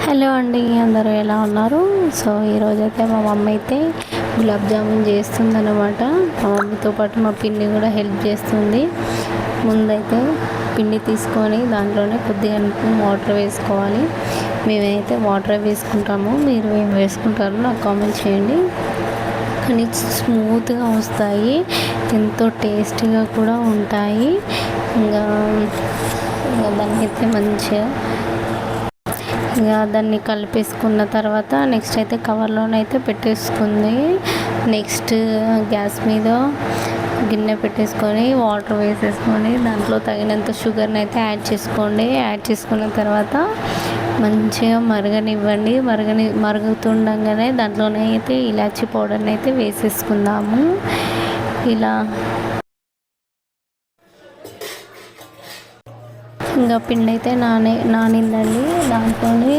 Hello అండి, అందరూ ఎలా ఉన్నారు? సో ఈరోజైతే మా మమ్మీ అయితే గులాబ్ జామున్ చేస్తుందన్నమాట. మా మమ్మీతో పాటు మా పిన్ని కూడా హెల్ప్ చేస్తుంది. ముందైతే పిండి తీసుకొని దాంట్లోనే కొద్దిగా వాటర్ వేసుకోవాలి. మేమైతే వాటర్ వేసుకుంటాము, మీరు ఏం వేసుకుంటారో నాకు కామెంట్ చేయండి. కానీ స్మూత్గా వస్తాయి, ఎంతో టేస్టీగా కూడా ఉంటాయి. ఇంకా దాన్ని అయితే మంచిగా దాన్ని కలిపేసుకున్న తర్వాత నెక్స్ట్ అయితే కవర్లోనైతే పెట్టేసుకుంది. నెక్స్ట్ గ్యాస్ మీద గిన్నె పెట్టేసుకొని వాటర్ వేసేసుకొని దాంట్లో తగినంత షుగర్ని అయితే యాడ్ చేసుకోండి. యాడ్ చేసుకున్న తర్వాత మంచిగా మరగనివ్వండి. మరుగుతుండగానే దాంట్లోనే అయితే ఇలాచీ పౌడర్ని అయితే వేసేసుకుందాము. ఇలా ఇంకా పిండి అయితే నానిందండి. దాంట్లోనే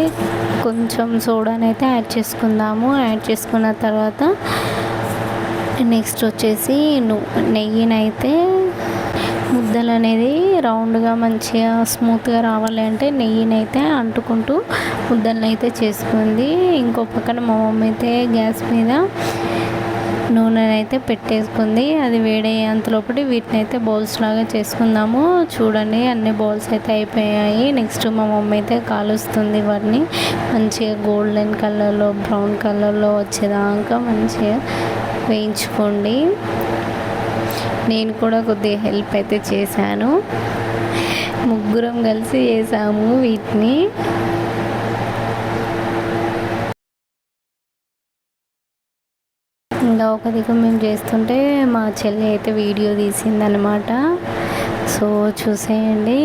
కొంచెం సోడాని అయితే యాడ్ చేసుకుందాము. యాడ్ చేసుకున్న తర్వాత నెక్స్ట్ వచ్చేసి నెయ్యినైతే ముద్దలు అనేది రౌండ్గా మంచిగా స్మూత్గా రావాలి అంటే నెయ్యినైతే అంటుకుంటూ ముద్దలను అయితే చేసుకుంది. ఇంకో పక్కన మా మమ్మీ అయితే గ్యాస్ మీద నూనెని అయితే పెట్టేసుకుంది. అది వేడయ్యేంతలోపటి వీటిని అయితే బౌల్స్ లాగా చేసుకుందాము. చూడండి, అన్ని బౌల్స్ అయితే అయిపోయాయి. నెక్స్ట్ మా మమ్మీ అయితే కాలుస్తుంది. వాటిని మంచిగా గోల్డెన్ కలర్లో, బ్రౌన్ కలర్లో వచ్చేదాకా మంచిగా వేయించుకోండి. నేను కూడా కొద్దిగా హెల్ప్ అయితే చేశాను. ముగ్గురం కలిసి చేసాము వీటిని. ఇంకా ఒక దిక్కు మేము చేస్తుంటే మా చెల్లి అయితే వీడియో తీసిందనమాట. సో చూసేయండి,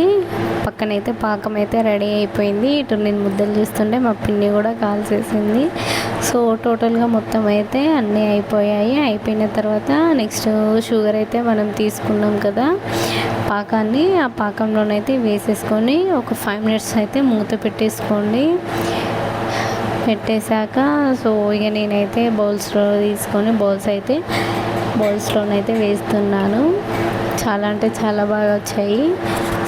పక్కనైతే పాకం అయితే రెడీ అయిపోయింది. ఇటు నేను ముద్దలు చేస్తుంటే మా పిన్ని కూడా కాల్చేసింది. సో టోటల్గా మొత్తం అయితే అన్నీ అయిపోయాయి. అయిపోయిన తర్వాత నెక్స్ట్ షుగర్ అయితే మనం తీసుకున్నాం కదా పాకాన్ని, ఆ పాకంలోనైతే వేసేసుకొని ఒక 5 minutes అయితే మూత పెట్టేసుకోండి. పెట్టేశాక సో ఇక నేనైతే బౌల్స్లో తీసుకొని బౌల్స్లోనైతే వేస్తున్నాను. చాలా అంటే చాలా బాగా వచ్చాయి.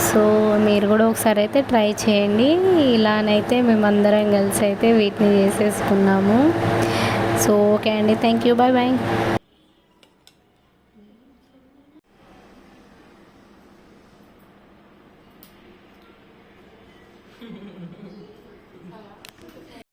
సో మీరు కూడా ఒకసారి అయితే ట్రై చేయండి. ఇలానైతే మేమందరం కలిసి అయితే వీటిని చేసేసుకున్నాము. సో ఓకే అండి, థ్యాంక్ యూ, బాయ్ బాయ్.